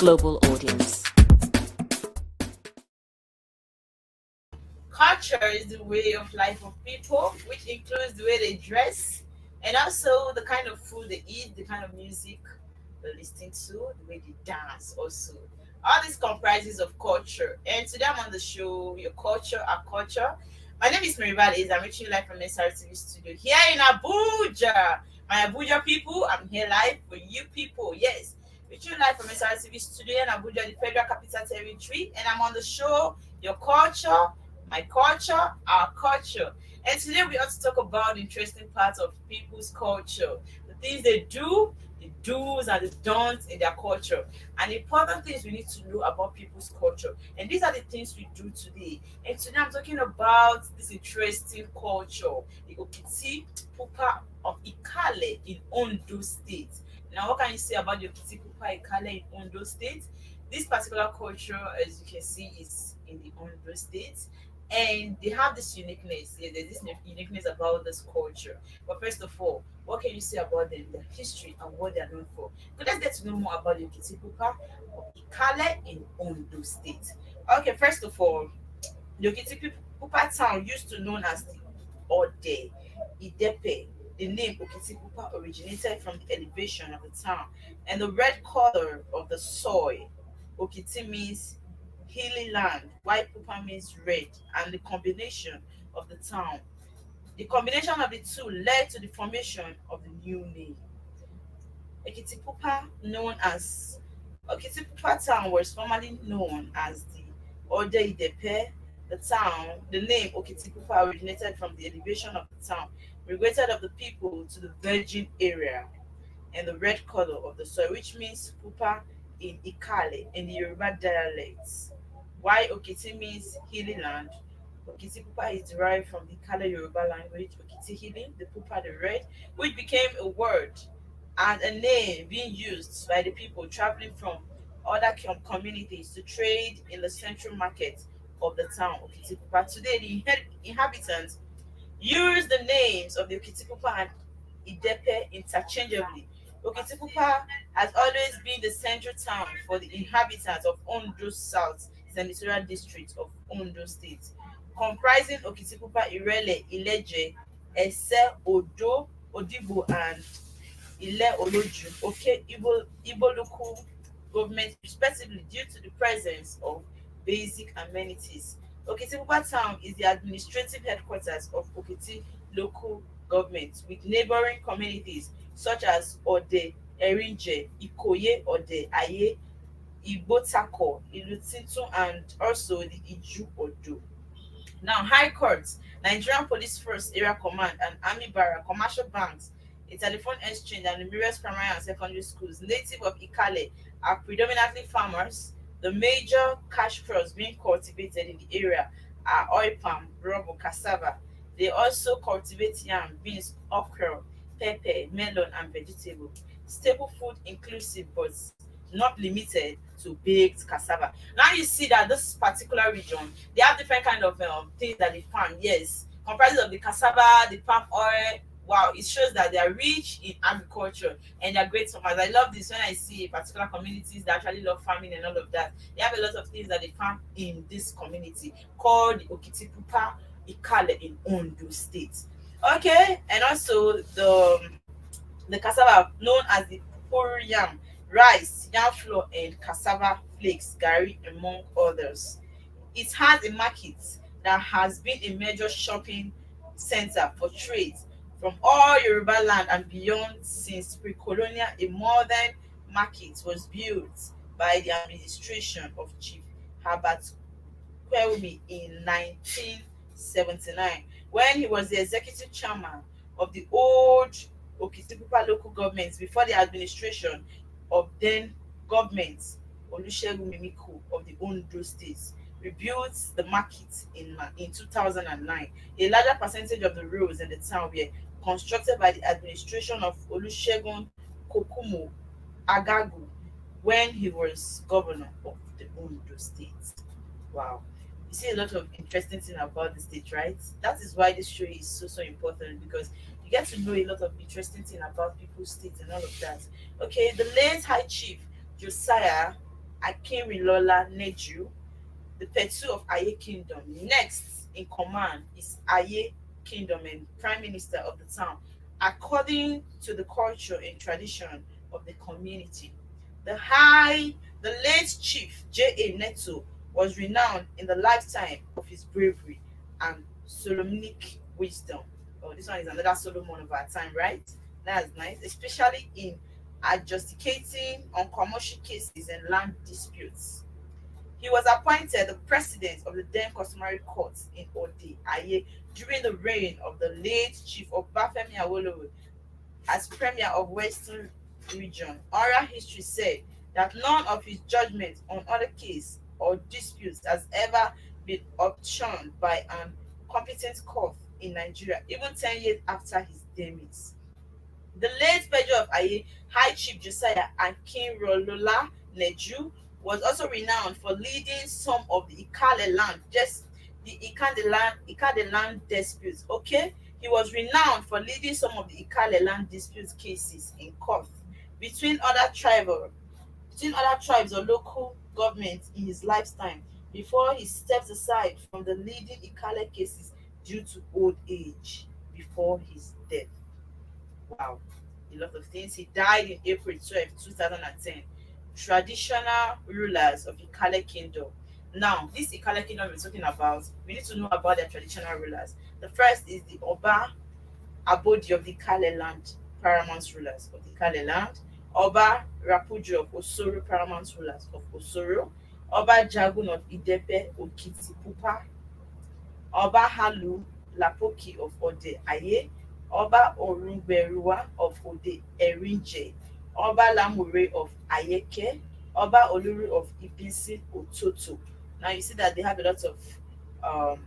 global audience. Culture is the way of life of people, which includes the way they dress and also the kind of food they eat, the kind of music they listen to, the way they dance also. All this comprises of culture. And today I'm on the show, Your Culture, Our Culture. My name is Maryval Eze. I'm reaching live from SRTV studio here in Abuja. My Abuja people, I'm here live for you people. Yes, reaching live from SRTV studio in Abuja, the Federal Capital Territory. And I'm on the show, Your Culture, My Culture, Our Culture. And today we have to talk about interesting parts of people's culture, the things they do, the do's and the don'ts in their culture, and the important things we need to know about people's culture. And these are the things we do today. And today I'm talking about this interesting culture, the Okiti Pupa of Ikale in Ondo State. Now, what can you say about the Okiti Pupa Ikale in Ondo State? This particular culture, as you can see, is in the Ondo State, and they have this uniqueness. Yeah, there's this uniqueness about this culture. But first of all, what can you say about them, their history, and what they are known for? So let's get to know more about the Okitipupa of Ikale in Ondo State. Okay, first of all, the Okitipupa town used to known as the Ode Idepe. The name Okitipupa originated from the elevation of the town and the red color of the soil. Okiti means hilly land, white Pupa means red, and the combination of the town. The combination of the two led to the formation of the new name. Ekitipupa, known as Okitipupa town, was formerly known as the Ode Idepe. The town, the name Okitipupa originated from the elevation of the town, migrated of the people to the virgin area, and the red color of the soil, which means pupa in Ikale in the Yoruba dialects. Why Okiti means hilly land. Okiti pupa is derived from the Ikale Yoruba language, Okiti hilly, the pupa the red, which became a word and a name being used by the people traveling from other communities to trade in the central market of the town Okiti pupa. Today, the inhabitants use the names of the Okitipupa and Idepe interchangeably. Okitipupa has always been the central town for the inhabitants of Ondo South Senatorial District of Ondo State, comprising Okitipupa, Irele, Ileje, Ese, Odo, Odibo, and Ile Oloju, okay, Igbo local government respectively due to the presence of basic amenities. Okitipupa town is the administrative headquarters of Okiti local government with neighboring communities such as Ode, Erinje, Ikoye, Ode, Aye, Igbotako, Ilutintun, and also the Iju Odo. Now, High Courts, Nigerian Police Force Area Command, and Army Barrack, commercial banks, a telephone exchange, and numerous primary and secondary schools native of Ikale are predominantly farmers. The major cash crops being cultivated in the area are oil palm, rubber, cassava. They also cultivate yam, beans, okra, pepper, melon, and vegetable. Staple food inclusive but not limited to baked cassava. Now you see that this particular region, they have different kind of things that they farm. Yes, comprises of the cassava, the palm oil. Wow, it shows that they are rich in agriculture and they're great farmers. I love this when I see particular communities that actually love farming and all of that. They have a lot of things that they farm in this community called the Okitipupa Ikale in Ondo State. Okay, and also the cassava known as the puru yam, rice, yam flour, and cassava flakes, gari, among others. It has a market that has been a major shopping center for trade from all Yoruba land and beyond since pre-colonial. A modern market was built by the administration of Chief Herbert Kwelmi in 1979 when he was the executive chairman of the old Okitipupa local government before the administration of then government Olusegun Mimiko of the Ondo State rebuilt the market in 2009. A larger percentage of the roads in the town were constructed by the administration of Olusegun Kokumo Agagu when he was governor of the Ondo State. Wow. You see a lot of interesting thing about the state, right? That is why this show is so important because you get to know a lot of interesting thing about people's state and all of that. Okay, the late High Chief Josiah Akinrilola Neju, the Petu of Aye Kingdom. Next in command is Aye Kingdom and Prime Minister of the town, according to the culture and tradition of the community. The high, the late Chief J.A. Neto was renowned in the lifetime of his bravery and Solomonic wisdom. Oh, this one is another Solomon of our time, right? That's nice, especially in adjudicating on commercial cases and land disputes. He was appointed the president of the then customary court in Ode Aye during the reign of the late Chief of Bafemi Awolowo as Premier of Western Region. Oral history said that none of his judgments on other case or disputes has ever been overturned by an competent court in Nigeria, even 10 years after his demise. The late Pedro of Aye, High Chief Josiah Akinrolola Neju, was also renowned for leading some of the Ikale land, just the Ikale land disputes. Okay, he was renowned for leading some of the Ikale land dispute cases in court between other tribal between other tribes or local governments in his lifetime before he stepped aside from the leading Ikale cases due to old age before his death. Wow, a lot of things. He died in April 12, 2010. Traditional rulers of Ikale Kingdom. Now, this Ikale Kingdom we're talking about, we need to know about their traditional rulers. The first is the Oba Abodi of the Ikale land, paramount rulers of the Ikale land. Oba Rapuju of Osoro, paramount rulers of Osoro. Oba Jagun of Idepe, Okitipupa. Oba Halu Lapoki of Ode Aye, Oba Orunberuwa of Ode Erinje, Oba Lamure of Ayeke, Oba Oluru of Ibisi Ototo. Now you see that they have um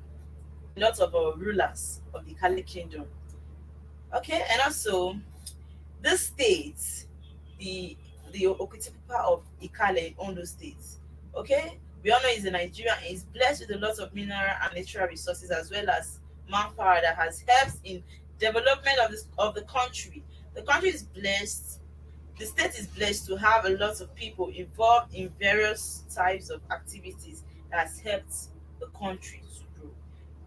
rulers of the Kali Kingdom. Okay, and also this state, the Okitipupa of Ikale in Ondo State. Okay, we all know he's a Nigerian and is blessed with a lot of mineral and natural resources as well as manpower that has helped in development of the country. The country is blessed. The state is blessed to have a lot of people involved in various types of activities that has helped the country to grow.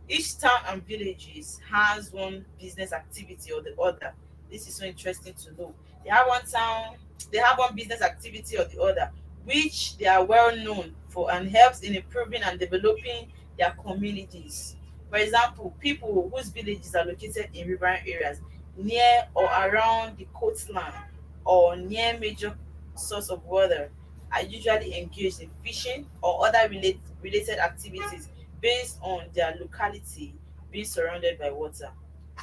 Each town and villages has one business activity or the other. This is so interesting to know. They have one town, they have one business activity or the other, which they are well known for and helps in improving and developing their communities. For example, people whose villages are located in riverine areas near or around the coastline or near major source of water are usually engaged in fishing or other related activities based on their locality being surrounded by water.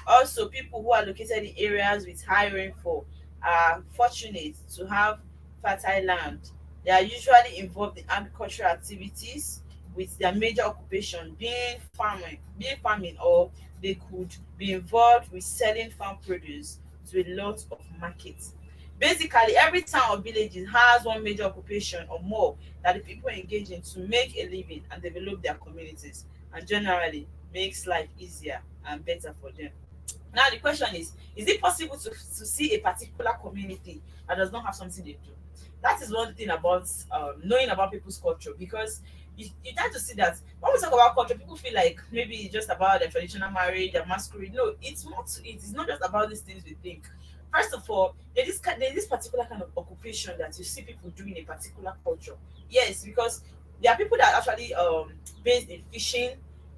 Also, people who are located in areas with high rainfall are fortunate to have fertile land. They are usually involved in agricultural activities with their major occupation being farming, or they could be involved with selling farm produce to a lot of markets. Basically, every town or village has one major occupation or more that the people engage in to make a living and develop their communities, and generally makes life easier and better for them. Now the question is it possible to see a particular community that does not have something they do? That is one thing about knowing about people's culture, because you tend to see that when we talk about culture, people feel like maybe it's just about their traditional marriage, their masquerade. No, it's more to it. It's not just about these things we think. First of all, there's this particular kind of occupation that you see people doing in a particular culture. Yes, because there are people that are actually based in fishing.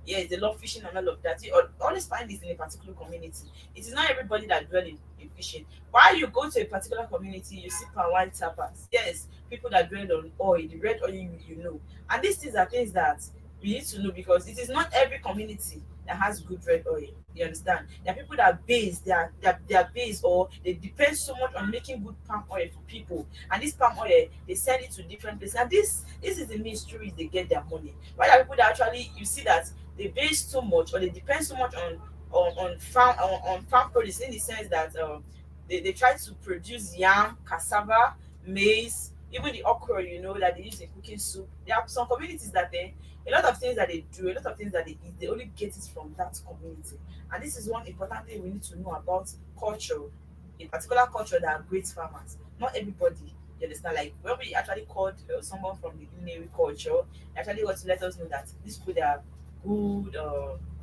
Yes, they love fishing and all of that. You always find this in a particular community. It is not everybody that dwell in fishing. While you go to a particular community, you see palm wine tappers. Yes, people that dwell on oil, the red oil you know. And these things are things that we need to know, because it is not every community that has good red oil. You understand? There are people that are based, they are based, or they depend so much on making good palm oil for people. And this palm oil, they send it to different places. And this is the mystery they get their money. Why are people that actually you see that they base so much or they depend so much on farm produce, in the sense that they try to produce yam, cassava, maize, even the okra, that they use in cooking soup. There are some communities that a lot of things that they do, a lot of things that they eat, they only get it from that community. And this is one important thing we need to know about culture, a particular culture that are great farmers. Not everybody You understand? Like when we actually called someone from the Inewi culture, they actually got to let us know that these people they are good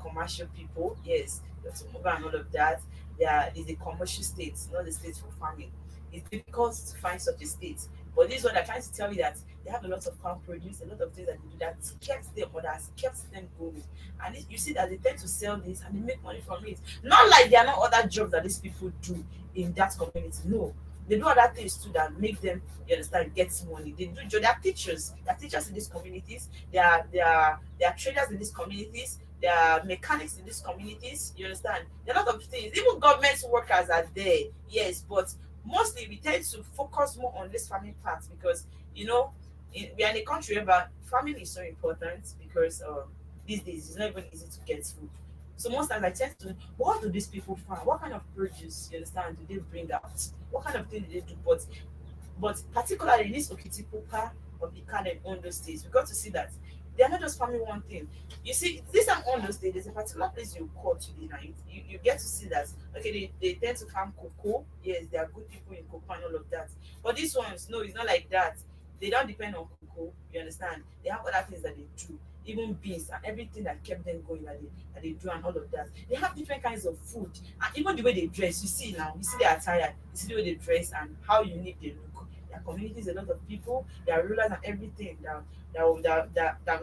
commercial people. Yes, they have to move and all of that. There is a commercial state, not a state for farming. It's difficult to find such a state. But this one, they're trying to tell you that they have a lot of farm produce, a lot of things that they do that kept them, or that has kept them going. And you see that they tend to sell this and they make money from it. Not like there are not other jobs that these people do in that community. No, they do other things too that make them, you understand, get money. They do job. They are teachers. They are teachers in these communities. They are traders in these communities. There are mechanics in these communities. You understand? There are a lot of things. Even government workers are there. Yes, but mostly we tend to focus more on this farming part because we are in a country where farming is so important because these days it's not even easy to get food. So most times I tend to, what do these people farm? What kind of produce, you understand, do they bring out? What kind of thing do they do? But particularly in this Okitipupa of the Ikane and Ondo states, we got to see that they are not just farming one thing. You see, this and Ondo state, there's a particular place you call today now. You get to see that, okay, they tend to farm cocoa. Yes, they are good people in cocoa and all of that. But these ones, no, it's not like that. They don't depend on cocoa, you understand? They have other things that they do, even beans and everything that kept them going that they do and all of that. They have different kinds of food and even the way they dress. You see now, you see their attire, you see the way they dress and how unique they look. Their communities, a lot of people, their rulers and everything that will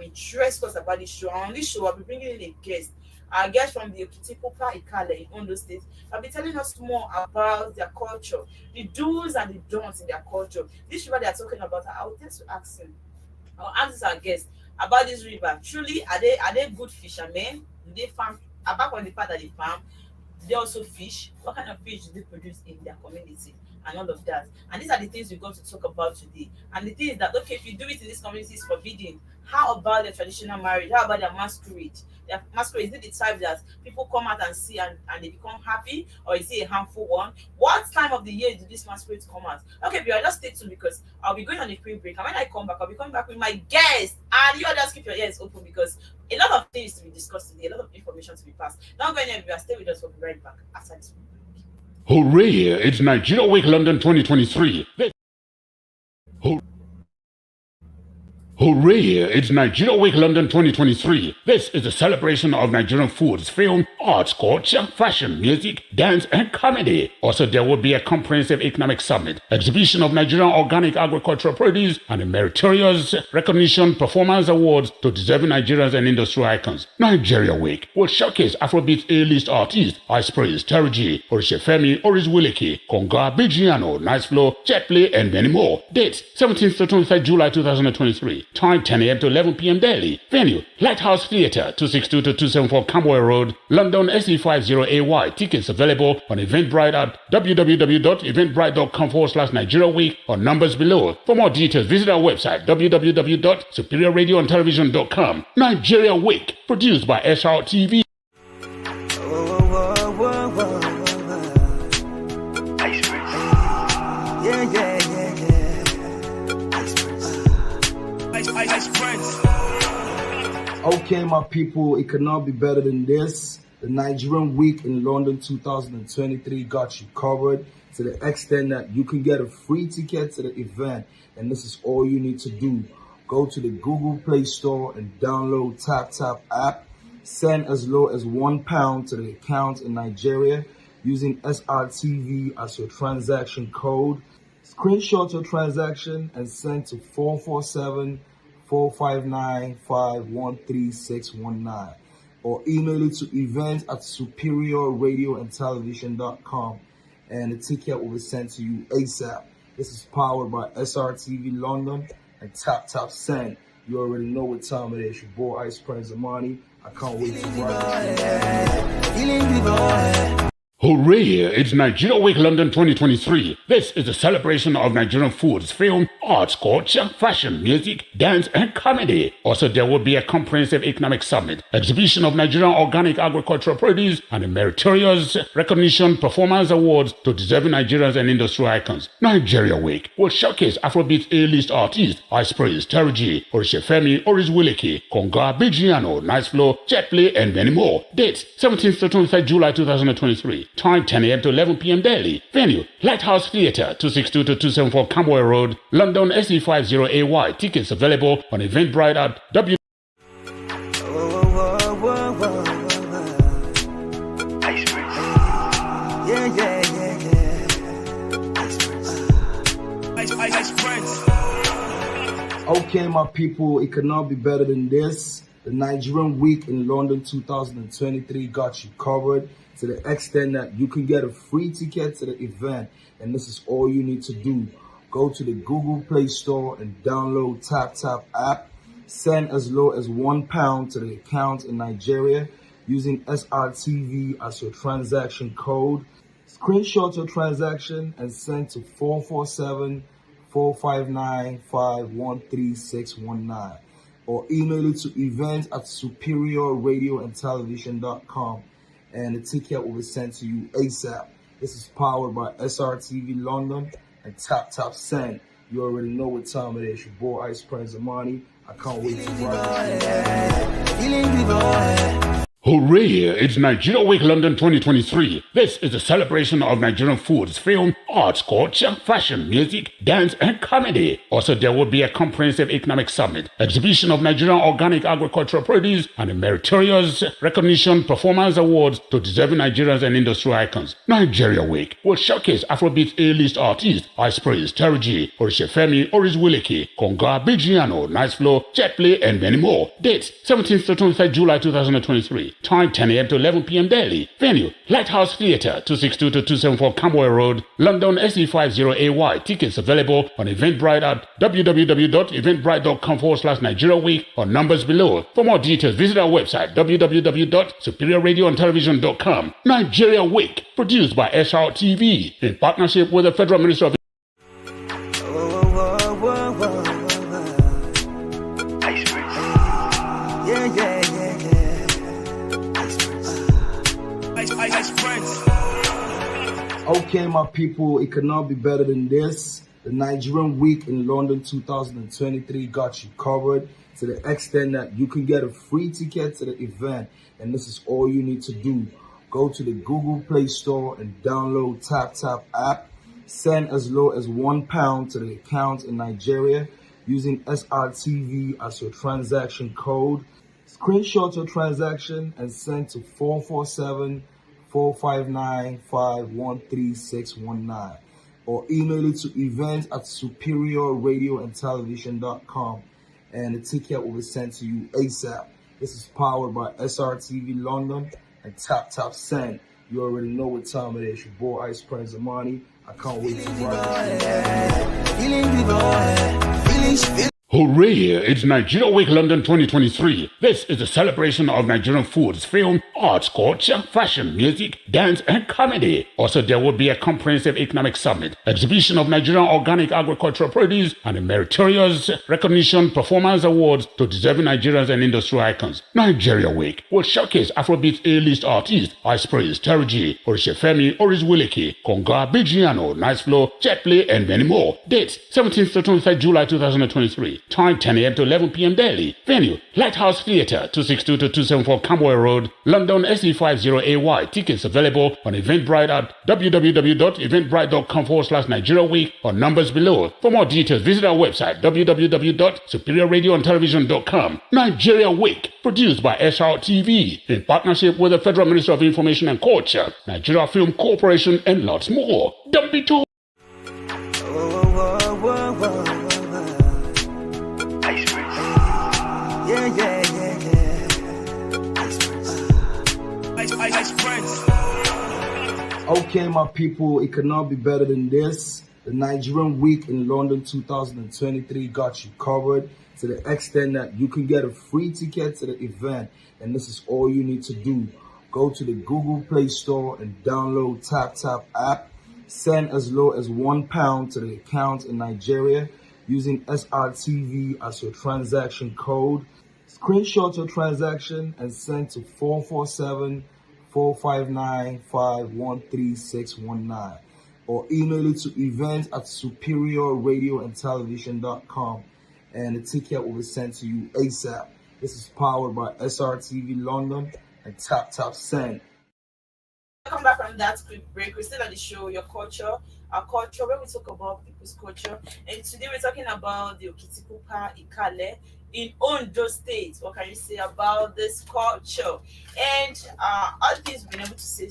interest us about this show. And on this show, I'll be bringing in a guest. Our guest from the Okitipupa Ikale in Ondo State. I'll be telling us more about their culture, the do's and the don'ts in their culture. This river they are talking about, I will tend to ask him. I'll ask our guest about this river. Truly, are they good fishermen? Do they farm? Apart from the part that they farm, do they also fish? What kind of fish do they produce in their community? And all of that. And these are the things we're going to talk about today. And the thing is that, okay, if you do it in this community, it's forbidden. How about the traditional marriage? How about their masquerade? Their masquerade, is it the type that people come out and see and they become happy? Or is it a harmful one? What time of the year do these masquerades come out? Okay, but I'll just stay tuned because I'll be going on a quick break. And when I come back, I'll be coming back with my guest. And you all just keep your ears open because a lot of things to be discussed today, a lot of information to be passed. Don't go anywhere. Stay with us. We'll be right back after this break. Hooray! It's Nigeria Week London 2023. Hooray! It's Nigeria Week London 2023. This is a celebration of Nigerian foods, film, arts, culture, fashion, music, dance, and comedy. Also, there will be a comprehensive economic summit, exhibition of Nigerian organic agricultural produce, and a meritorious recognition performance awards to deserving Nigerians and industry icons. Nigeria Week will showcase Afrobeat A-list artists, Ice Praise, Terry G, Orishefemi, Oris Wiliki, Konga, Bijiano, Nice Flow, Jet Play, and many more. Dates, 17th to 23rd July 2023. Time 10 a.m. to 11 p.m. daily. Venue, Lighthouse Theatre, 262 to 274 Camberwell Road, London SE50AY. Tickets available on Eventbrite at www.eventbrite.com/Nigeria Week or numbers below. For more details, visit our website www.superiorradioandtelevision.com. Nigeria Week, produced by SRTV. Okay, my people, it could not be better than this. The Nigerian Week in London 2023 got you covered to the extent that you can get a free ticket to the event. And this is all you need to do. Go to the Google Play Store and download TapTap app. Send as low as £1 to the account in Nigeria using SRTV as your transaction code. Screenshot your transaction and send to 447-459-513619 or email it to event@superiorradioandtelevision.com and the ticket will be sent to you ASAP. This is powered by SRTV London and TapTap Send. You already know what time it is. Your boy Ice Prince Amani. I can't wait to ride this. Hooray! It's Nigeria Week London 2023. This is a celebration of Nigerian foods, film, arts, culture, fashion, music, dance, and comedy. Also, there will be a comprehensive economic summit, exhibition of Nigerian organic agricultural produce, and a meritorious recognition performance awards to deserving Nigerians and industry icons. Nigeria Week will showcase Afrobeat A-list artists, Ice Praise, Terry G, Orishefemi, Oris Wiliki, Konga, Bijiano, Nice Flow, Jet Play, and many more. Dates, 17th to 23rd July 2023. Time 10 a.m. to 11 p.m. daily. Venue Lighthouse Theatre, 262 to 274 Camboy Road, London SE50AY. Tickets available on Eventbrite at w. Okay, my people, it could not be better than this. The Nigerian Week in London 2023 got you covered to the extent that you can get a free ticket to the event. And this is all you need to do. Go to the Google Play Store and download TapTap app. Send as low as £1 to the account in Nigeria using SRTV as your transaction code. Screenshot your transaction and send to 447-459-513619 or email it to events@superiorradioandtelevision.com and the ticket will be sent to you ASAP. This is powered by SRTV London and TapTap Send. You already know what time it is. Your boy Ice Prince Amani. I can't wait to ride. Hooray! It's Nigeria Week London 2023. This is a celebration of Nigerian foods, film, arts, culture, fashion, music, dance, and comedy. Also, there will be a comprehensive economic summit, exhibition of Nigerian organic agricultural produce, and a meritorious recognition performance awards to deserving Nigerians and industry icons. Nigeria Week will showcase Afrobeat A-list artists, Ice Praise, Terry G, Orishefemi, Oris Wiliki, Konga, Bigiano, Nice Flow, Jetplay, and many more. Dates 17th to 23rd July 2023. Time 10 a.m. to 11 p.m. daily. Venue Lighthouse Theatre, 262 to 274 Camboy Road, London SE50AY. Tickets available on Eventbrite at www.eventbrite.com/Nigeria Week or numbers below. For more details, visit our website www.superiorradioandtelevision.com. Nigeria Week, produced by SRTV in partnership with the Federal Ministry of Okay, my people, it could not be better than this. The Nigerian Week in London 2023 got you covered to the extent that you can get a free ticket to the event. And this is all you need to do. Go to the Google Play Store and download TapTap app. Send as low as £1 to the account in Nigeria using SRTV as your transaction code. Screenshot your transaction and send to 447-459-513619 or email it to events@superiorradioandtelevision.com and the ticket will be sent to you ASAP. This is powered by SRTV London and TapTap Send. You already know what time it is. Your boy Ice Prince Amani. I can't wait to ride. Hooray! It's Nigeria Week London 2023. This is a celebration of Nigerian foods, film, arts, culture, fashion, music, dance, and comedy. Also, there will be a comprehensive economic summit, exhibition of Nigerian organic agricultural produce, and a meritorious recognition performance awards to deserving Nigerians and industry icons. Nigeria Week will showcase Afrobeat A-list artists, Ice Praise, Terry G, Orishefemi, Oris Wiliki, Konga, Bigiano, Nice Flow, Jetplay, and many more. Dates 17th to 23rd July 2023. Time 10 a.m. to 11 p.m. daily. Venue Lighthouse Theatre, 262 to 274 Camboy Road, London SE50AY. Tickets available on Eventbrite at www.eventbrite.com/Nigeria Week or numbers below. For more details, visit our website www.superiorradioandtelevision.com. Nigeria Week, produced by SRTV in partnership with the Federal Ministry of Information and Culture, Nigeria Film Corporation, and lots more. Don't be too. Okay, my people, it could not be better than this. The Nigerian Week in London 2023 got you covered to the extent that you can get a free ticket to the event. And this is all you need to do. Go to the Google Play Store and download TapTap app. Send as low as £1 to the account in Nigeria using SRTV as your transaction code. Screenshot your transaction and send to 447-459-513619 or email it to events@superiorradioandtelevision.com and the ticket will be sent to you ASAP. This is powered by SRTV London and TapTap Send. Come back from from that quick break. We're still on the show, Your Culture, Our Culture, where we talk about people's culture. And today we're talking about the Okitipupa Ikale in Ondo State. What can you say about this culture? And all the things we've been able to say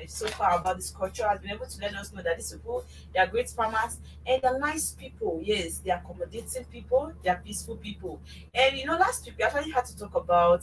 so far about this culture has been able to let us know that these people, they are great farmers and they're nice people. Yes, they are accommodating people, they are peaceful people. And last week we actually had to talk about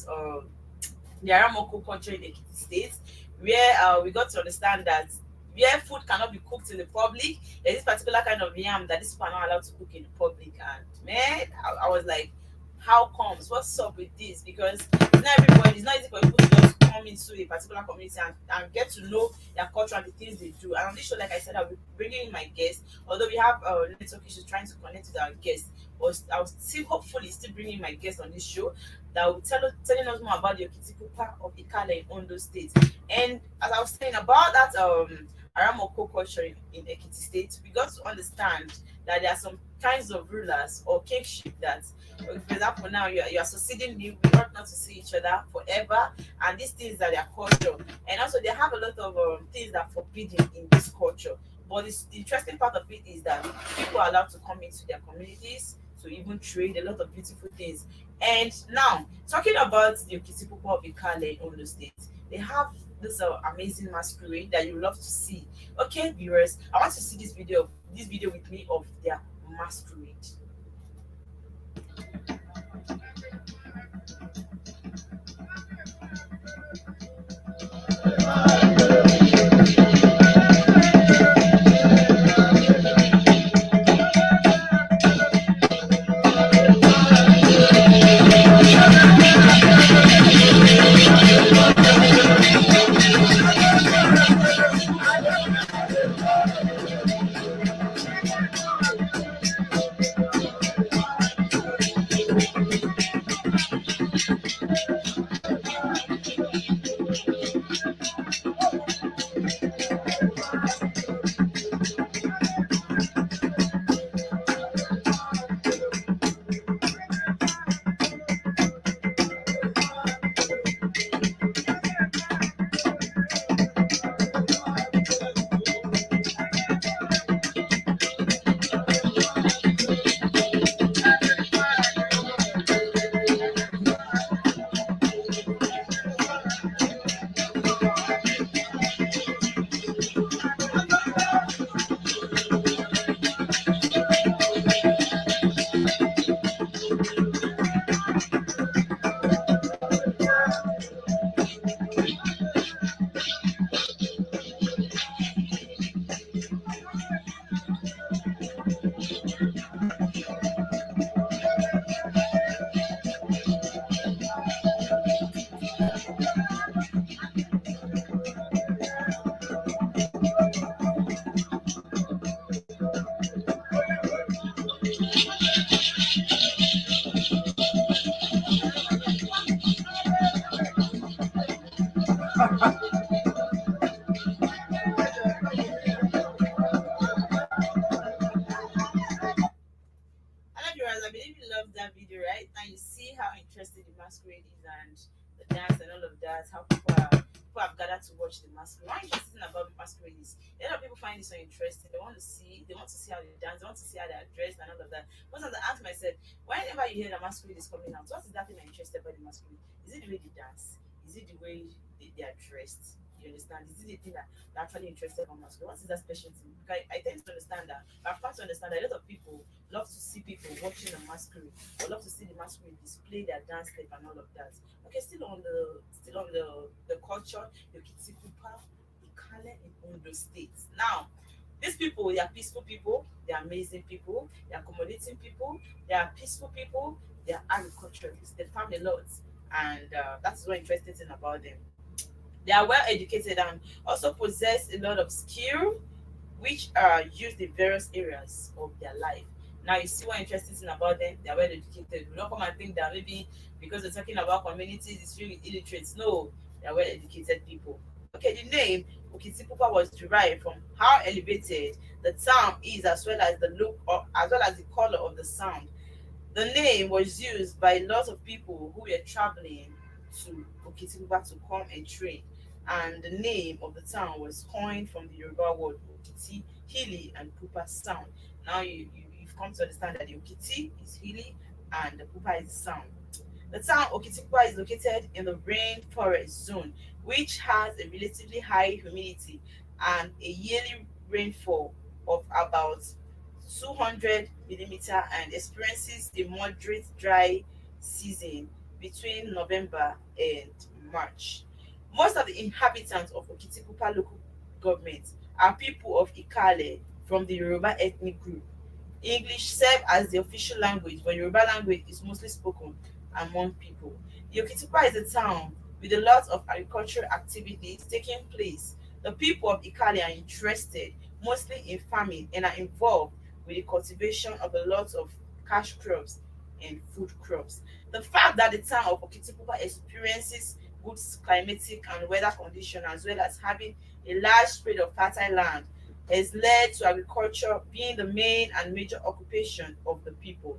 the Aramoko culture in Ekiti State, where we got to understand that where food cannot be cooked in the public, there's this particular kind of yam that these people are not allowed to cook in the public. And man, I was like, how comes? What's up with this? Because it's not everybody, it's not easy for people to just come into a particular community and get to know their culture and the things they do. And on this show, like I said, I'll be bringing in my guests. Although we have network issues trying to connect with our guests, but I'll still hopefully still bringing my guests on this show that will telling us more about the Okitipupa of Ikale in Ondo State. And as I was saying about that Aramoko culture in Ekiti State, we got to understand that there are some kinds of rulers or kingship that, for example, now you are succeeding me, we ought not to see each other forever, and these things are their culture. And also, they have a lot of things that are forbidden in this culture. But the interesting part of it is that people are allowed to come into their communities to even trade a lot of beautiful things. And now, talking about the Okitipupa of Ikale in Ondo State, they have this amazing masquerade that you love to see. Okay, viewers, I want to see this video with me of their masquerade. Hello viewers, I believe you loved that video, right? And you see how interesting the masquerade is and the dance and all of that, how people have gathered to watch the masquerade. Why interesting about the masquerade is a lot of people find this so interesting. They want to see how they dance, they want to see how they are dressed and all of that. But I ask myself, whenever you hear the masquerade is coming out, what is that thing I'm interested about the masquerade? Is it the way they dance? Is it the way they are dressed? You understand? Is it the thing that actually interested on masquerade? What is that special thing? Because I tend to understand that, but I've come to understand that a lot of people love to see people watching a masquerade or love to see the masquerade display their dance step and all of that. Okay, still on the culture, the Okitipupa Ikale in Ondo State. Now, these people, they are peaceful people, they are amazing people, they are accommodating people, they are peaceful people, they are agriculturists, they farm a lot, and that's what interesting thing about them. They are well educated and also possess a lot of skill which are used in various areas of their life. Now you see what interesting thing about them, they are well educated. We don't come and think that maybe because we're talking about communities, it's really illiterates. No, they are well educated people. Okay, the name Okitipupa was derived from how elevated the town is as well as the look or as well as the color of the sound. The name was used by a lot of people who were traveling to Okitipupa to come and trade. and the name of the town was coined from the Yoruba word Okiti, hilly, and Pupa sound. Now you've come to understand that the Okiti is hilly and the Pupa is sound. The town Okitipupa is located in the rainforest zone, which has a relatively high humidity and a yearly rainfall of about 200 millimeter and experiences a moderate dry season between November and March. Most of the inhabitants of Okitipupa local government are people of Ikale from the Yoruba ethnic group. English serve as the official language, but Yoruba language is mostly spoken among people. Okitipupa is a town with a lot of agricultural activities taking place. The people of Ikale are interested mostly in farming and are involved with the cultivation of a lot of cash crops and food crops. The fact that the town of Okitipupa experiences good climatic and weather conditions as well as having a large spread of fertile land has led to agriculture being the main and major occupation of the people.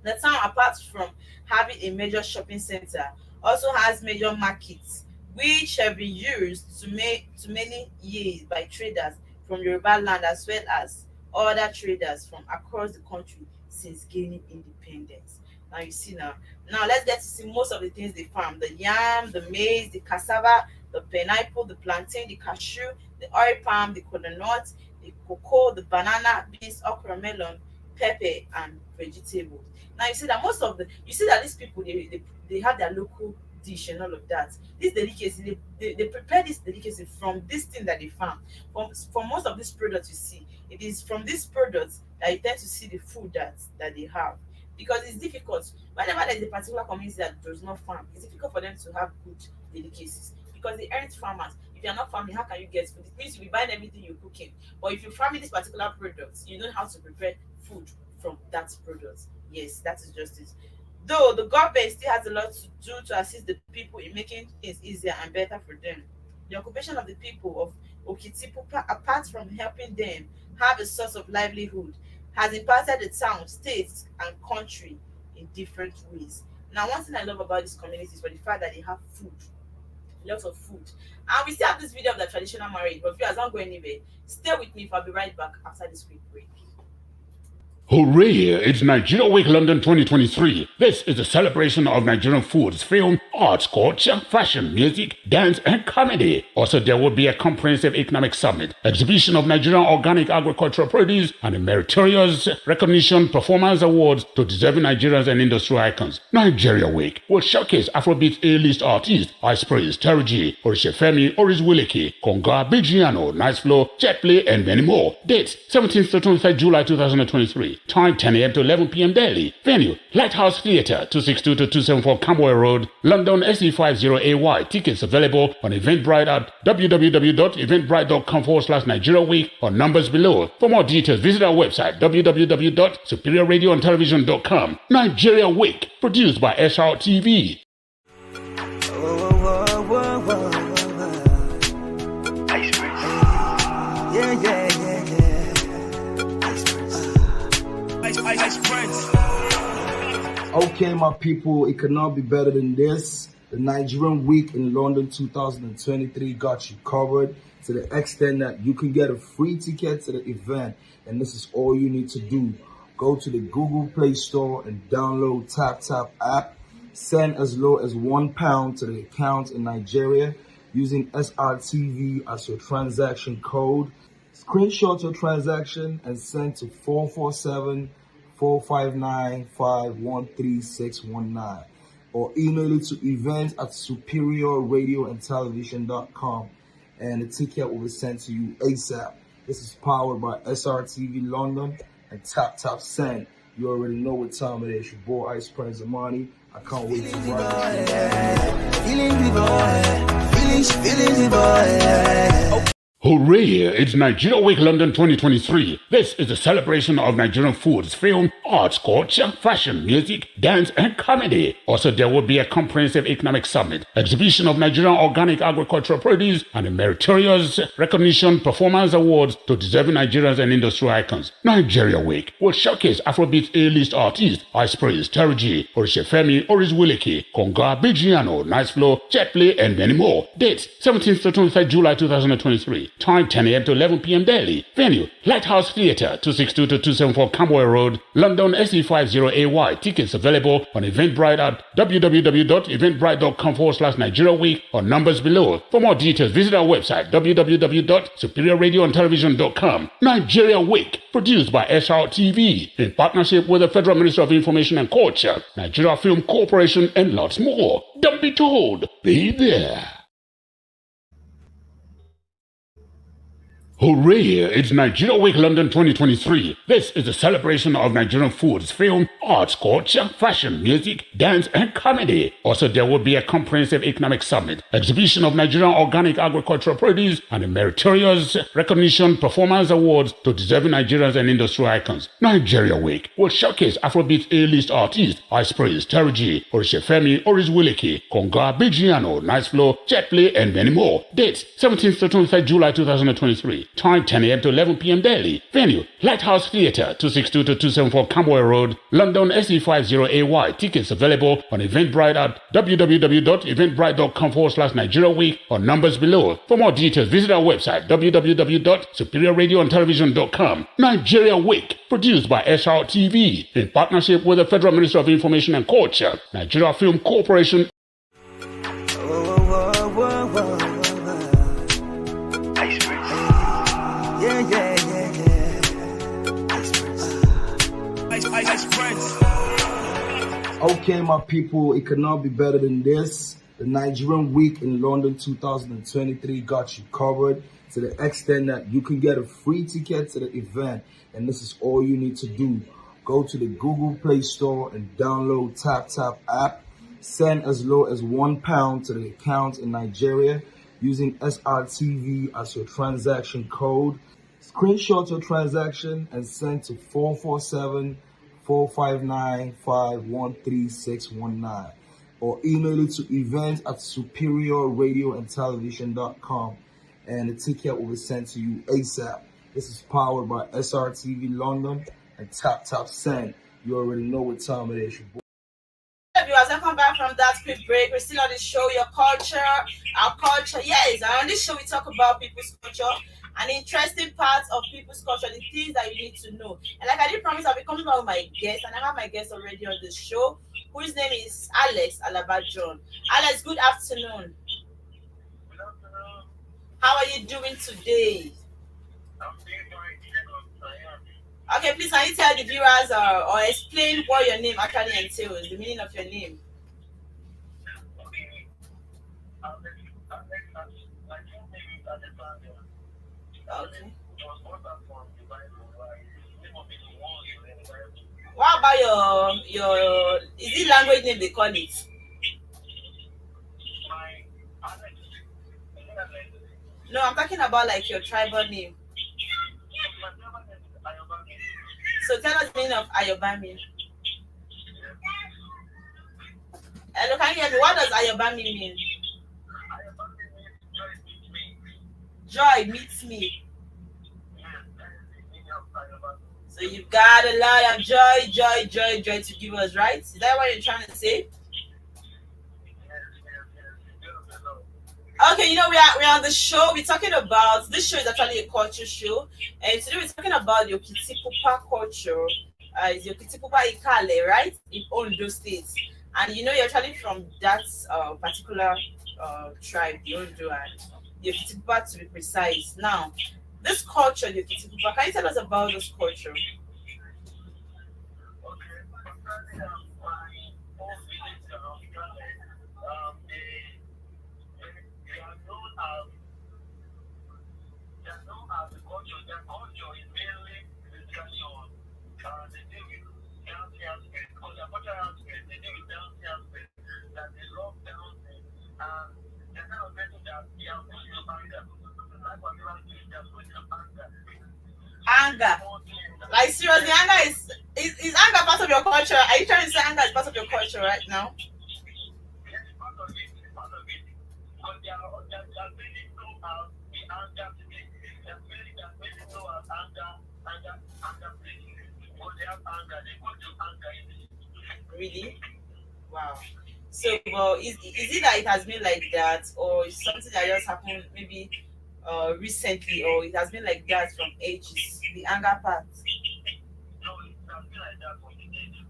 The town, apart from having a major shopping center, also has major markets, which have been used to many years by traders from Yoruba land as well as other traders from across the country since gaining independence. Now you see now let's get to see most of the things they farm: the yam, the maize, the cassava, the pineapple, the plantain, the cashew, the oil palm, the coconut, the cocoa, the banana, beans, okra, melon, pepper, and vegetables. Now you see that most of the you see that these people they have their local dish and all of that. This delicacy they prepare this delicacy from this thing that they farm. From most of these products you see, it is from these products that you tend to see the food that they have. Because it's difficult whenever there's a particular community that does not farm, it's difficult for them to have good delicacies because they aren't farmers. If you're not farming, how can you get food? It means you'll be buying everything you're cooking. But if you're farming this particular product, you know how to prepare food from that product. Yes, that is just it. Though the government still has a lot to do to assist the people in making things easier and better for them. The occupation of the people of Okitipupa, apart from helping them have a source of livelihood, has impacted the town, state, and country in different ways. Now, one thing I love about this community is for the fact that they have food, lots of food. And we still have this video of the traditional marriage, but viewers, don't go anywhere. Stay with me if I'll be right back after this quick break. Hooray! It's Nigeria Week London 2023. This is a celebration of Nigerian foods, film, arts, culture, fashion, music, dance, and comedy. Also, there will be a comprehensive economic summit, exhibition of Nigerian organic agricultural produce, and a meritorious recognition performance awards to deserving Nigerians and industry icons. Nigeria Week will showcase Afrobeat A-list artists, Ice Prince, Terry G, Orishefemi, Oris Wiliki, Konga, Bijiano, Nice Flow, Jetplay, and many more. Dates: 17th to 23rd July 2023. Time 10 a.m. to 11 p.m. daily. Venue: Lighthouse Theatre, 262 to 274 Camberwell Road, London SE50AY. Tickets available on Eventbrite at www.eventbrite.com/Nigeria Week or numbers below. For more details, visit our website www.superiorradioandtelevision.com. Nigeria Week, produced by SR TV. Okay, my people, it could not be better than this. The Nigerian Week in London 2023 got you covered to the extent that you can get a free ticket to the event. And this is all you need to do. Go to the Google Play Store and download TapTap app. Send as low as £1 to the account in Nigeria using SRTV as your transaction code. Screenshot your transaction and send to 447-459-513619 or email it to events@superiorradioandtelevision.com and the ticket will be sent to you ASAP. This is powered by SRTV London and TapTap Send. You already know what time it is. Your boy Ice Prince Amani. I can't wait to ride this. Hooray! It's Nigeria Week London 2023. This is a celebration of Nigerian foods, film, arts, culture, fashion, music, dance, and comedy. Also, there will be a comprehensive economic summit, exhibition of Nigerian organic agricultural produce, and a meritorious recognition performance awards to deserving Nigerians and industry icons. Nigeria Week will showcase Afrobeat A-list artists, Ice Prince, Terry G, Orishefemi, Oris Wiliki, Konga, Bijiano, Nice Flow, Jetplay, and many more. Dates 17th to 23rd July 2023. Time 10 a.m. to 11 p.m. daily. Venue Lighthouse Theatre, 262 to 274 Camberwell Road, London SE50AY. Tickets available on Eventbrite at www.eventbrite.com/Nigeria Week or numbers below. For more details, visit our website www.superiorradioandtelevision.com. Nigeria Week, produced by SRTV in partnership with the Federal Ministry of Information and Culture, Nigeria Film Corporation, and lots more. Don't be told, be there. Hooray! It's Nigeria Week London 2023. This is a celebration of Nigerian foods, film, arts, culture, fashion, music, dance, and comedy. Also, there will be a comprehensive economic summit, exhibition of Nigerian organic agricultural produce, and a meritorious recognition performance awards to deserving Nigerians and industry icons. Nigeria Week will showcase Afrobeat A-list artists, Ice Prince, Terry G, Orishefemi, Oris Wiliki, Konga, Bijiano, Nice Flow, Jetplay, and many more. Dates 17th to 23rd July 2023. Time 10 a.m. to 11 p.m. daily. Venue Lighthouse Theatre, 262 to 274 Camberwell Road, London SE50AY. Tickets available on Eventbrite at www.eventbrite.com/Nigeria Week or numbers below. For more details, visit our website www.superiorradioandtelevision.com. Nigeria Week, produced by SRTV in partnership with the Federal Ministry of Information and Culture, Nigeria Film Corporation. Okay, my people, it could not be better than this. The Nigerian Week in London 2023 got you covered to the extent that you can get a free ticket to the event. And this is all you need to do. Go to the Google Play Store and download TapTap app. Send as low as £1 to the account in Nigeria using SRTV as your transaction code. Screenshot your transaction and send to 447-459-513619 or email it to events@superiorradioandtelevision.com and the ticket will be sent to you ASAP. This is powered by SRTV London and TapTap Send. You already know what time it is. Viewers, welcome back from that quick break. We're still on the show, Your Culture, Our Culture. Yes, and on this show we talk about people's culture and interesting parts of people's culture, the things that you need to know. And like I did promise, I'll be coming back with my guest, and I have my guest already on the show, whose name is Alex Alabajon. Alex, good afternoon. Good afternoon. How are you doing today? I'm doing fine. Okay, please can you tell the viewers or explain what your name actually entails, the meaning of your name? Okay. Okay. What about your is it language name they call it? No, I'm talking about like your tribal name. So tell us the meaning of Ayobami. Hello, can you hear me? What does Ayobami mean? Joy meets me. So you've got a lot of joy to give us, right? Is that what you're trying to say? Okay, we are on the show. We're talking about, this show is actually a culture show, and today we're talking about the Okitipupa culture. It's the Okitipupa Ikale, right, in Ondo State, and you're actually from that particular tribe, the Ondo, and the Okitipupa to be precise. Now, this culture, the Okitipupa, can you tell us about this culture? you trying to say anger is part of your culture right now? Yes, part of it, part of it. But they are really know how the anger today. They are really know how anger plays. When they have anger, they go to anger in it. Really? Wow. So, well, is it that it has been like that, or is something that just happened maybe recently, or it has been like that from ages? The anger part. No, it has been like that for the age.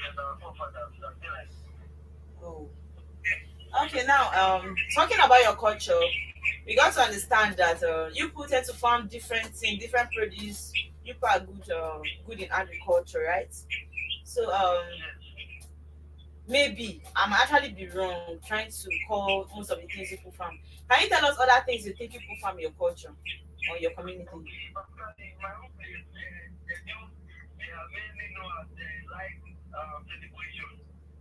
And our forefathers have been like Oh. Okay, now talking about your culture, we got to understand that you people tend to farm different things, different produce. You people are good in agriculture, right? So maybe I'm actually be wrong trying to call most of the things people farm. Can you tell us other things you think people farm in your culture or your community? particularly in my own place, they are mainly known as they like celebration.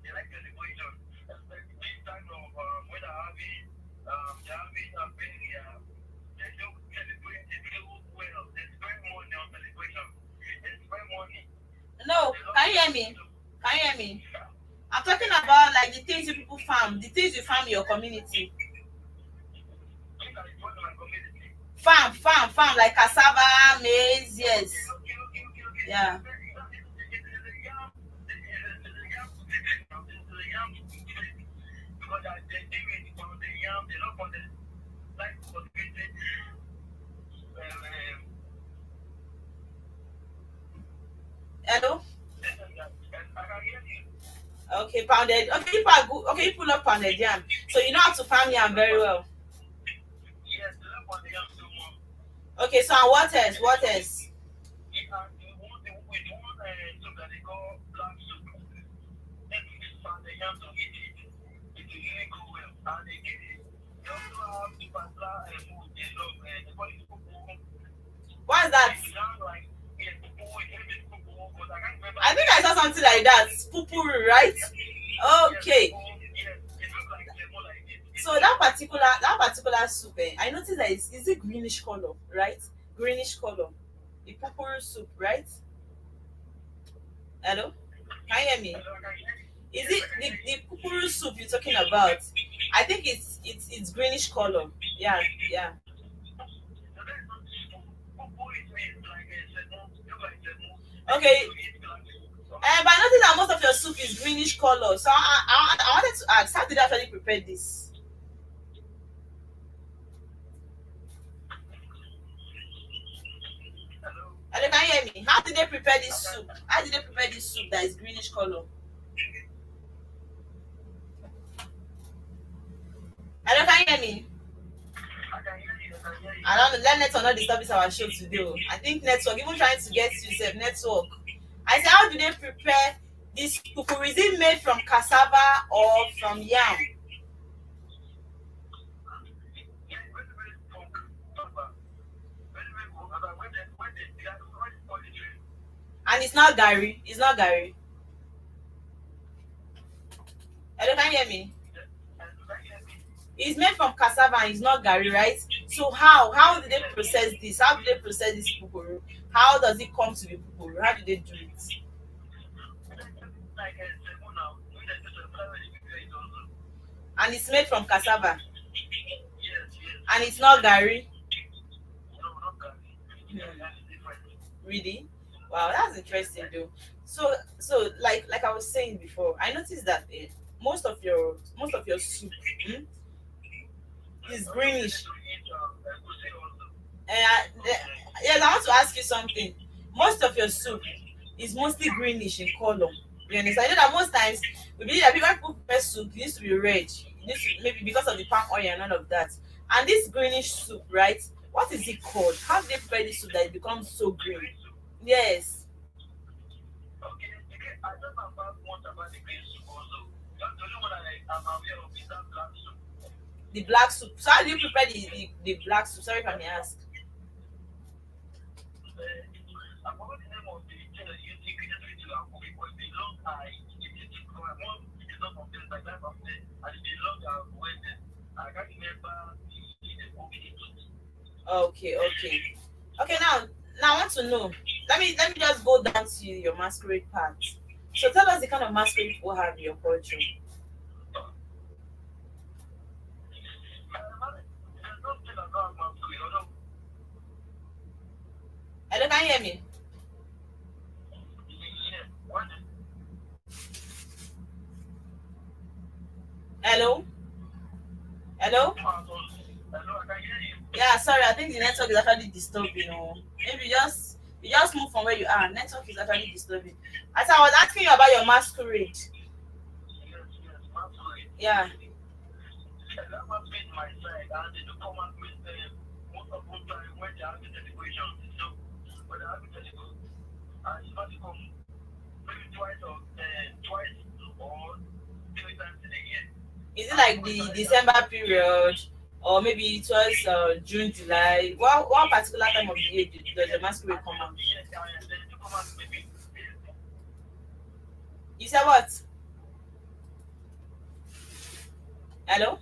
They like celebration, especially this time of when they're having a failure. They don't celebrate, they do well. They spend money on celebration. They spend money. No, They love can you hear me? Can you hear me? I'm talking about like the things you people farm, the things you farm in your community. think I report to my community. Farm like cassava, maize, yes. Okay. Yeah. It's a yam. It's a yam. It's a yam. Because they do it from the yam. They don't want the like cultivated. Hello? I can hear you. Okay, pounded. Okay, people are good. Okay, people love pounded yam. So you know how to farm yam very well. Yes, they don't want the yam too much. Okay, so and what else? What else? We want soup that they call black soup. Then we found the yam to eat it. It will really go well. And they give it. They also have the particular food they love. They call it kuku. What's that? It sounds like yes, kuku. It name is kuku, but I can't remember. I think I saw something like that. Pupuru, right? Okay. Yes, it looks like more like it. So that particular soup, I noticed that is it greenish color, right? Greenish color. The pupuru soup, right? Hello? Can you hear me? Is it the pupuru soup you're talking about? I think it's greenish color. Yeah, yeah. Okay. But I noticed that most of your soup is greenish color. So I wanted to ask, how did you actually prepare this? Hello, can you hear me? How did they prepare this soup? How did they prepare this soup that is greenish color? Hello, can you hear me? I don't know. Let network not disturb this our show today. Oh. I think network, even trying to get you safe, network. I said, how do they prepare this pupuru? Is it made from cassava or from yam? And it's not gari. It's not gari. Hello, can you hear me? It's made from cassava and it's not gari, right? So how do they process this? How do they process this pupuru? How does it come to be pupuru? How do they do it? And it's made from cassava and it's not gari. Really? Wow, that's interesting though. So like I was saying before, I noticed that most of your soup is greenish. Yes, I want to ask you something. Most of your soup is mostly greenish in color. You understand? I know that most times we believe that people prepare soup, it needs to be red. It needs to, maybe because of the palm oil and all of that. And this greenish soup, right? What is it called? How do they prepare this soup that it becomes so green? Yes. I don't know about the green soup also. The only one I'm aware of is that black soup. The black soup. So how do you prepare the black soup? Sorry if I may ask. I forgot the name of the ingredient which you are cooking, but the long one is not from this, like that from there, and the long waiting. I can't remember the ingredient. Okay. Now I want to know. Let me just go down to your masquerade part. So tell us the kind of masquerade people have in your culture. Hello, can you hear me? Hello? Hello? Yeah, sorry, I think the network is actually disturbing. Maybe you just move from where you are. Network is actually disturbing. As I was asking you about your masquerade. Yeah. Is it like the December period, or maybe it was June, July? What particular time of the year does the masquerade come out? You said what? Hello?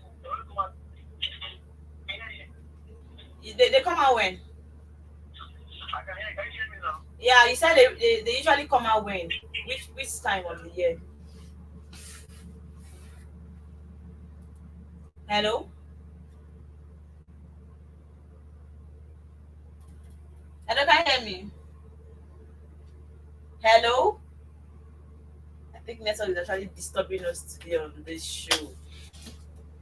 They come out when? Yeah, you said they usually come out when? Which time of the year? Hello? Hello, can you hear me? Hello? I think network is actually disturbing us today on this show.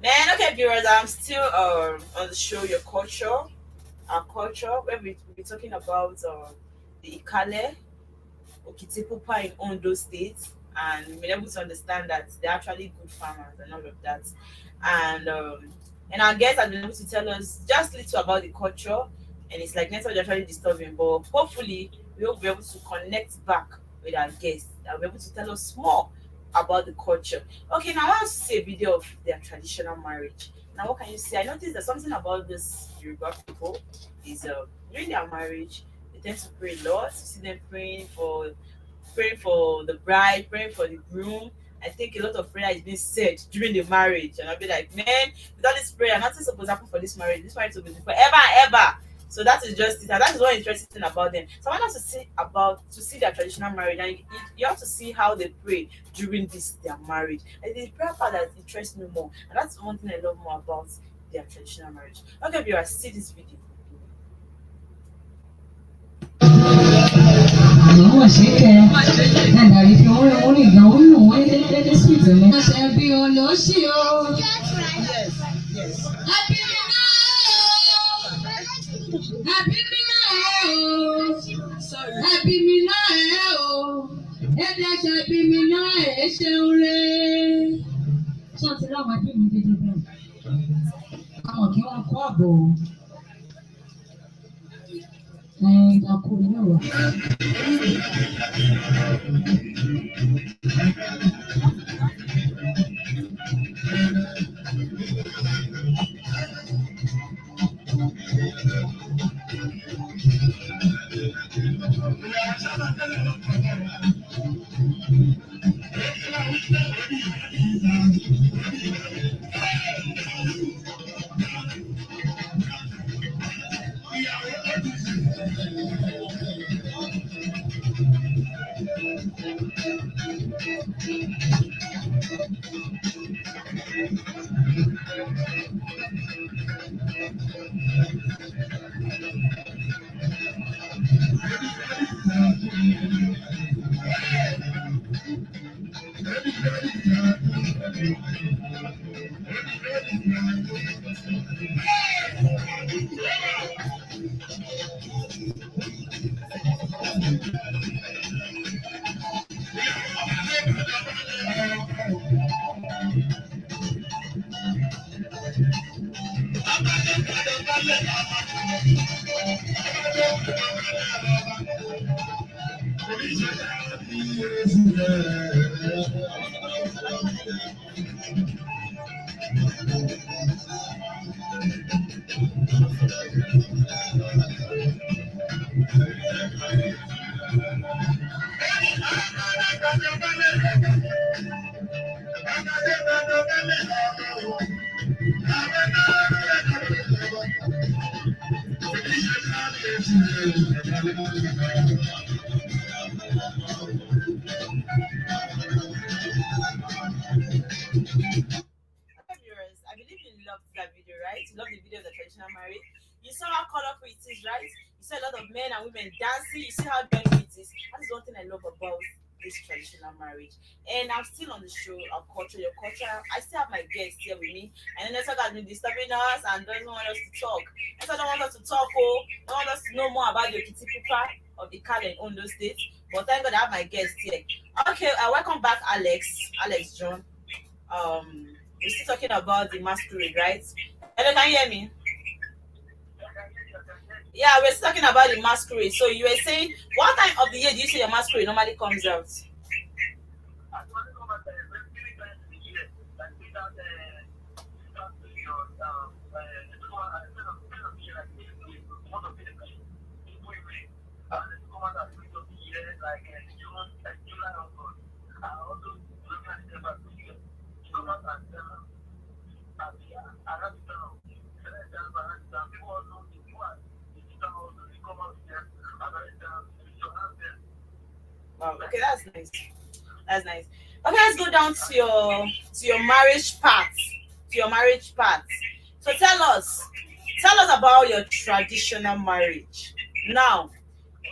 Man, okay, viewers, I'm still on the show Your Culture, Our Culture, where we'll be talking about the Ikale, Okitipupa in Ondo State, and we're able to understand that they're actually good farmers and all of that. And our guests have been able to tell us just little about the culture, and it's like network is actually disturbing, but hopefully we'll be able to connect back with our guests. They'll be able to tell us more about the culture. Okay, now I want to see a video of their traditional marriage. Now, what can you say? I noticed that something about this Yoruba people is during their marriage, they tend to pray a lot. You see them praying for the bride, praying for the groom. I think a lot of prayer is being said during the marriage, and I'll be like, man, without this prayer, nothing's supposed to happen for this marriage. This marriage will be forever and ever. So that is just it, and that is what interesting about them. So I want us to see their traditional marriage, and you have to see how they pray during this their marriage. And the prayer part that interests me more, and that's one thing I love more about their traditional marriage. Okay, viewers, see this video. traditional marriage. You saw how colorful it is, right? You saw a lot of men and women dancing. You see how joyful it is. That is one thing I love about this traditional marriage. And I'm still on the show of culture, your culture. I still have my guests here with me. And then Network has been disturbing us and doesn't want us to talk. Network don't want us to talk, oh, don't want us to know more about the Okitipupa of the Kale in Ondo State. But thank God I have my guests here. Okay, welcome back, Alex. Alex John. We're still talking about the masquerade, right? Hello, can you hear me? Yeah, we're still talking about the masquerade. So you were saying, what time of the year do you say your masquerade normally comes out? Wow, okay, that's nice. That's nice. Okay, let's go down to your marriage part. To your marriage part. So tell us about your traditional marriage. Now,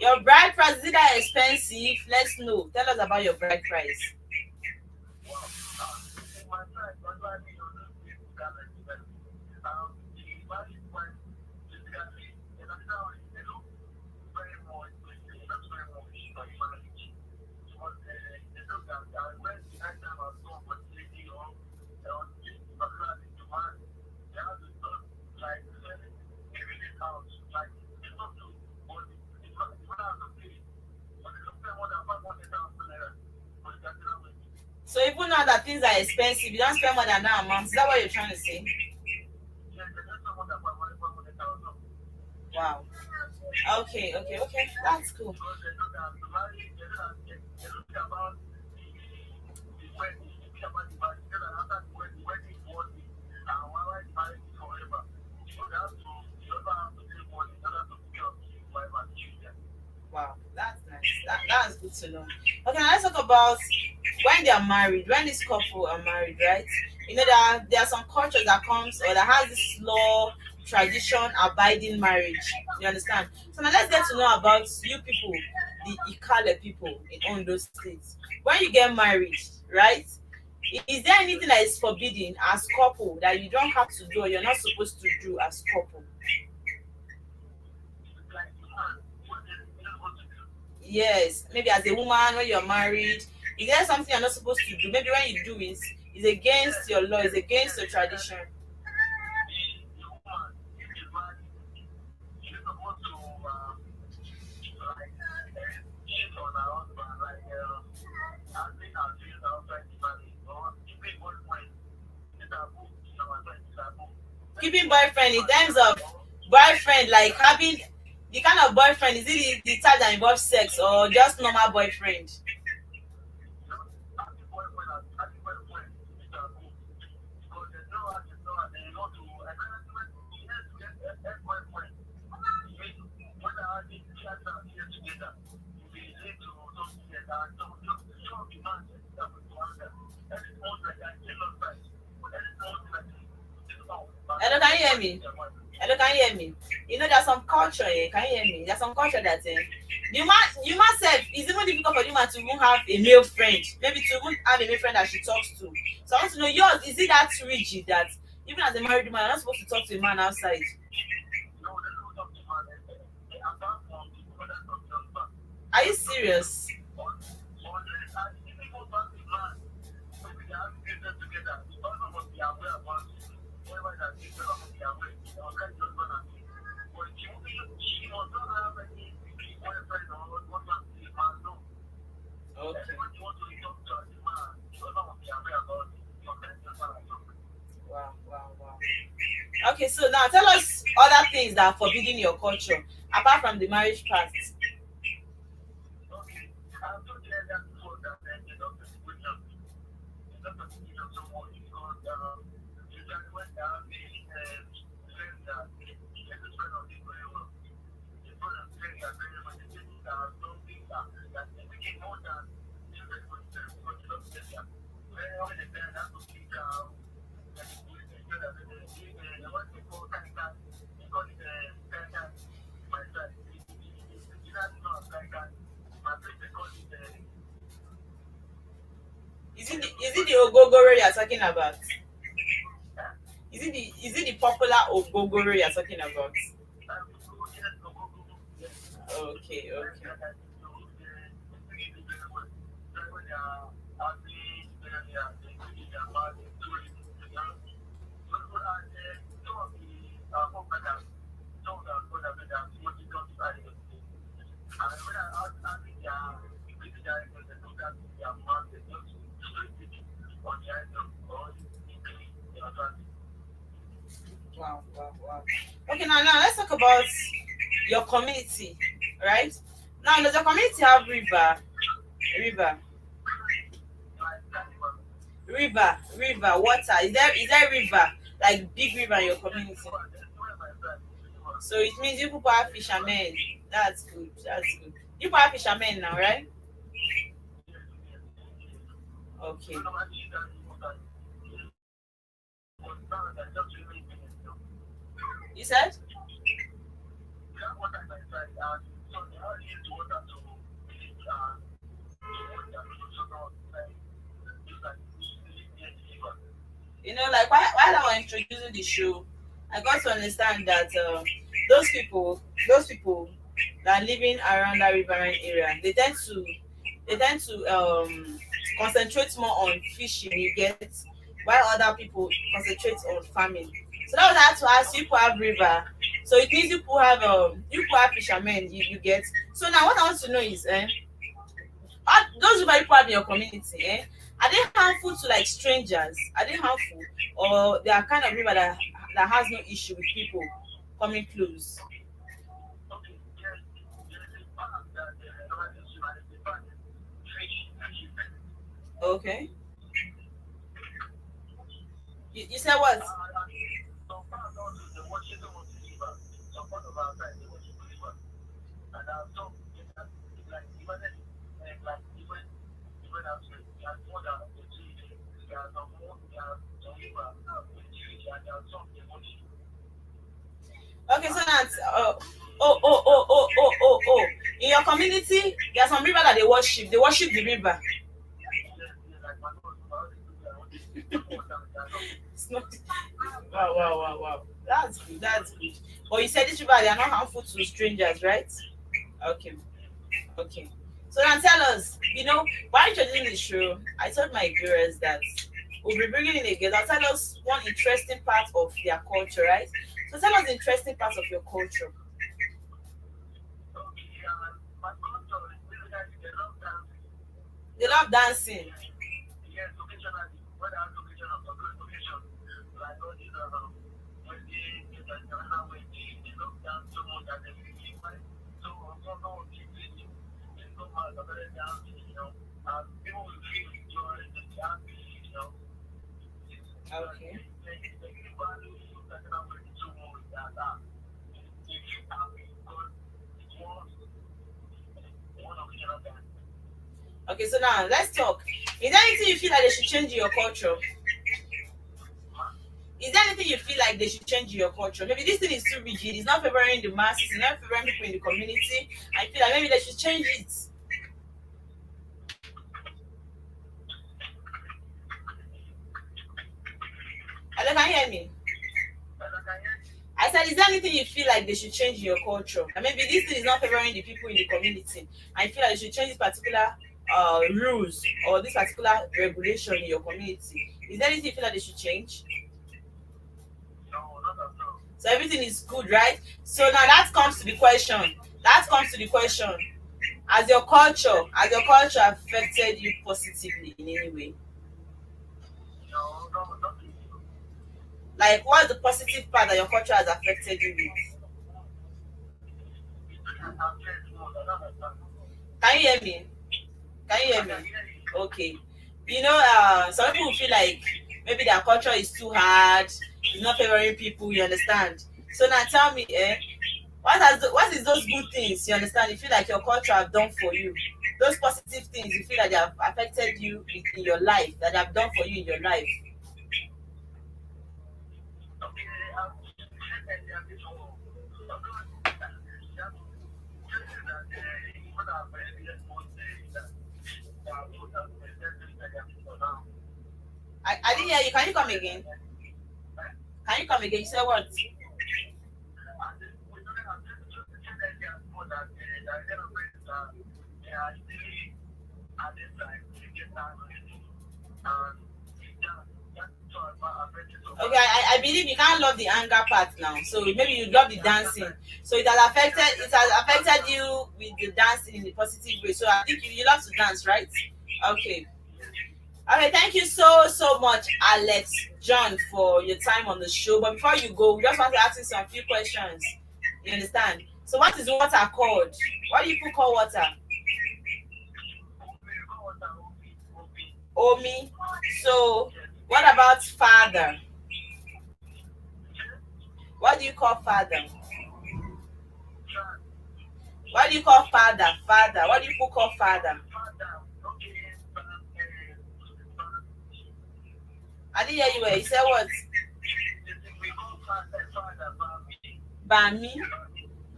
your bride price, is it that expensive? Let's know. Tell us about your bride price. So even now that things are expensive, you don't spend more than that amount. Is that what you're trying to say? Wow. Okay, okay, okay. That's cool. Wow, that's nice. That's good to know. Okay, now let's talk about when they are married, when this couple are married, right? You know that there are some cultures that comes or that has this law, tradition, abiding marriage. You understand? So now let's get to know about you people, the Ikale people in Ondo State. When you get married, right? Is there anything that is forbidden as couple that you don't have to do or you're not supposed to do as couple? Yes, maybe as a woman when you're married, is there something you're not supposed to do? Maybe when you do is against your law, is against your tradition. Keeping boyfriend in terms of boyfriend, like having the kind of boyfriend, is it the type that involves sex or just normal boyfriend? Hello, can you hear me? Hello, can you hear me? You know, there's some culture here. Can you hear me? There's some culture that the man self is even difficult for the man to even have a male friend. Maybe to even have a male friend that she talks to. So I want to know yours, is it that rigid that even as a married man, you're not supposed to talk to a man outside? Are you serious? Okay. Wow, wow, wow. Okay, so now tell us other things that are forbidden in your culture apart from the marriage part. the ogogoro you're talking about? Is it the popular ogogoro you're talking about? Okay, okay. Wow, wow, wow. Okay, now let's talk about your community, right? Now, does your community have river, river, water? Is there river, like big river in your community? So it means you people have fishermen. That's good. That's good. You people have fishermen now, right? Okay. You said? Like while I was introducing the show, I got to understand that those people that are living around that riverine area, they tend to concentrate more on fishing. You get, while other people concentrate on farming. So that was I had to ask. You people have river, so it means you people have fishermen. You get. So now what I want to know is, those river people have in your community, are they harmful to like strangers? Are they harmful, or they are kind of river that has no issue with people coming close? Okay. You said what? Okay, so that's oh. In your community, there are some river that they worship. They worship the river. It's not. Wow, wow, wow, wow. That's good. That's good. But you said this river they are not harmful to strangers, right? Okay. Okay. So now tell us, while introducing the show, I told my viewers that we'll be bringing in a guest. Now tell us one interesting part of their culture, right? So tell us the interesting part of your culture. They love dancing. Okay. Okay, so now let's talk. Is there anything you feel like they should change in your culture? Is there anything you feel like they should change in your culture? Maybe this thing is too rigid, it's not favoring the masses, it's not favoring people in the community. I feel like maybe they should change it. Hello, can you hear me? I said, is there anything you feel like they should change in your culture? And maybe this thing is not favoring the people in the community. I feel like they should change this particular rules or this particular regulation in your community. Is there anything you feel like they should change? So everything is good, right? So now that comes to the question. That comes to the question. Has your culture affected you positively in any way? Like, what's the positive part that your culture has affected you with? Can you hear me? Can you hear me? Okay. Some people feel like maybe their culture is too hard, it's not favoring people, you understand? So now tell me, what is those good things, you understand, you feel like your culture have done for you? Those positive things you feel like they have affected you in your life, that they have done for you in your life. I didn't hear you. Can you come again? Can you come again? You said what? Okay, I believe you can't love the anger part now. So maybe you love the dancing. So it has affected you with the dancing in a positive way. So I think you love to dance, right? Okay. Okay, thank you so much, Alex John, for your time on the show. But before you go, we just want to ask you some few questions. You understand? So what is water called? What do people call water? Omi. So what about father? What do you call father? What do you call father? Father. What do people call father? I didn't hear you well. You said what? Bami.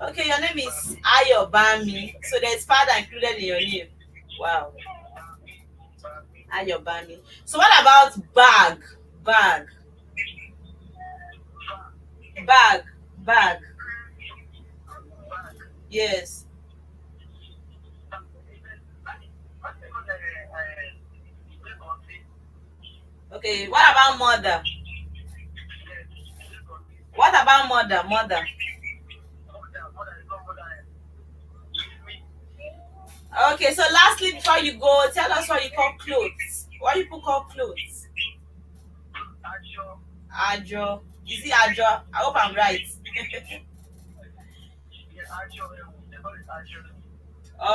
Okay, your name is Ayo Bami. So there's father included in your name. Wow. Ayo Bami. So what about bag? Bag. Bag. Bag. Yes. Okay, what about mother? What about mother? Mother. Okay, so lastly, before you go, tell us what you call clothes. What people call clothes? Ajo. Is it Ajo? I hope I'm right.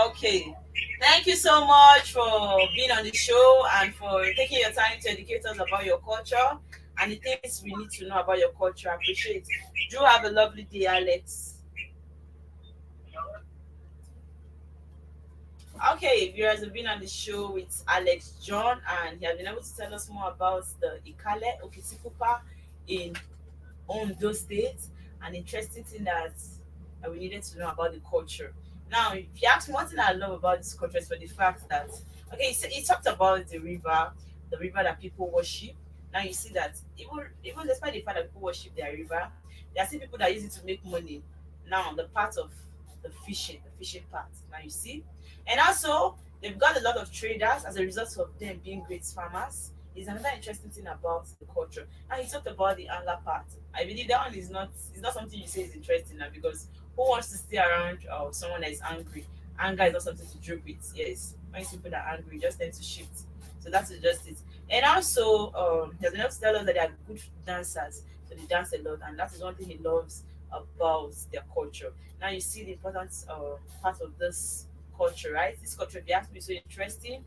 Okay. Thank you so much for being on the show and for taking your time to educate us about your culture and the things we need to know about your culture. I appreciate it. Do have a lovely day, Alex. Okay, viewers have been on the show with Alex John, and he has been able to tell us more about the Ikale Okitipupa in Ondo State. An interesting thing that we needed to know about the culture. Now, if you ask me, one thing I love about this culture is for the fact that, okay, he talked about the river that people worship. Now you see that even despite the fact that people worship their river, there are still people that use it to make money. Now, the part of the fishing part. Now you see, and also they've got a lot of traders as a result of them being great farmers. Is another interesting thing about the culture. Now he talked about the anger part. I believe that one is not something you say is interesting now, because who wants to stay around someone that is angry? Anger is not something to joke with. Yes, when people that are angry just tend to shift. So that's just it. And also, there's enough to tell us that they are good dancers, so they dance a lot, and that is one thing he loves about their culture. Now you see the important part of this culture, right? This culture, if you ask me, is so interesting.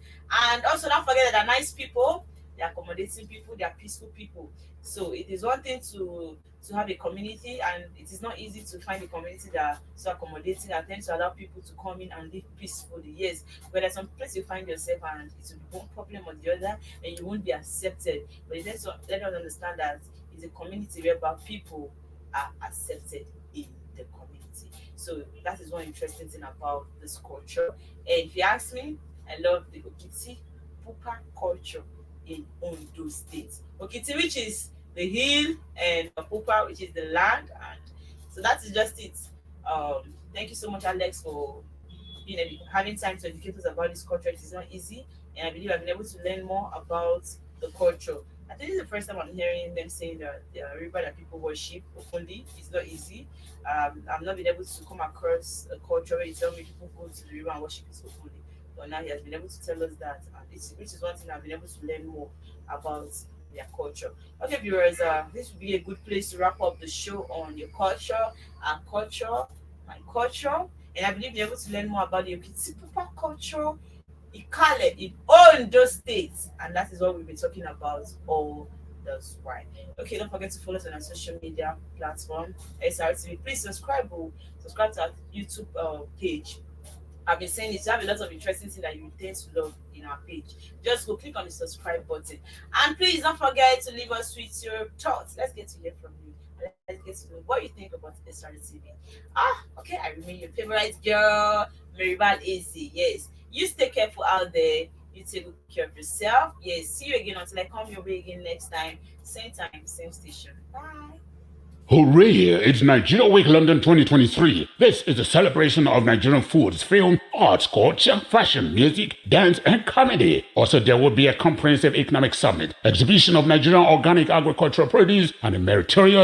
And also, don't forget that they're nice people, they're accommodating people, they're peaceful people. So it is one thing to have a community, and it is not easy to find a community that are so accommodating and tend to allow people to come in and live peacefully. Yes, but there's some place you find yourself and it will be one problem or the other, and you won't be accepted. But let us understand that it's a community whereby people are accepted in the community. So that is one interesting thing about this culture. And if you ask me, I love the Okiti Pupa culture in Ondo State. Okiti, which is the hill, and Pupa, which is the land, and so that is just it. Thank you so much, Alex, for having time to educate us about this culture. It is not easy, and I believe I've been able to learn more about the culture. I think this is the first time I'm hearing them saying that the river that people worship openly is not easy. I've not been able to come across a culture where you tell me people go to the river and worship it openly. But now he has been able to tell us that, and which is one thing I've been able to learn more about their culture. Okay, viewers, this would be a good place to wrap up the show on your culture, our culture, my culture, and I believe you're able to learn more about the Okitipupa culture, Ikale in Ondo State, and that is what we'll be talking about all this while. Okay, don't forget to follow us on our social media platform, SRTV. Please subscribe to our YouTube page. I've been saying this, you have a lot of interesting things that you tend to love in our page. Just go click on the subscribe button. And please don't forget to leave us with your thoughts. Let's get to hear from you. Let's get to know what you think about SRT TV. Okay, I remain your favorite girl, Maryval Eze. Yes, you stay careful out there. You take good care of yourself. Yes, see you again until I come your way again next time. Same time, same station. Bye. Hooray! It's Nigeria Week London 2023. This is a celebration of Nigerian foods, film, arts, culture, fashion, music, dance, and comedy. Also, there will be a comprehensive economic summit, exhibition of Nigerian organic agricultural produce, and a meritorious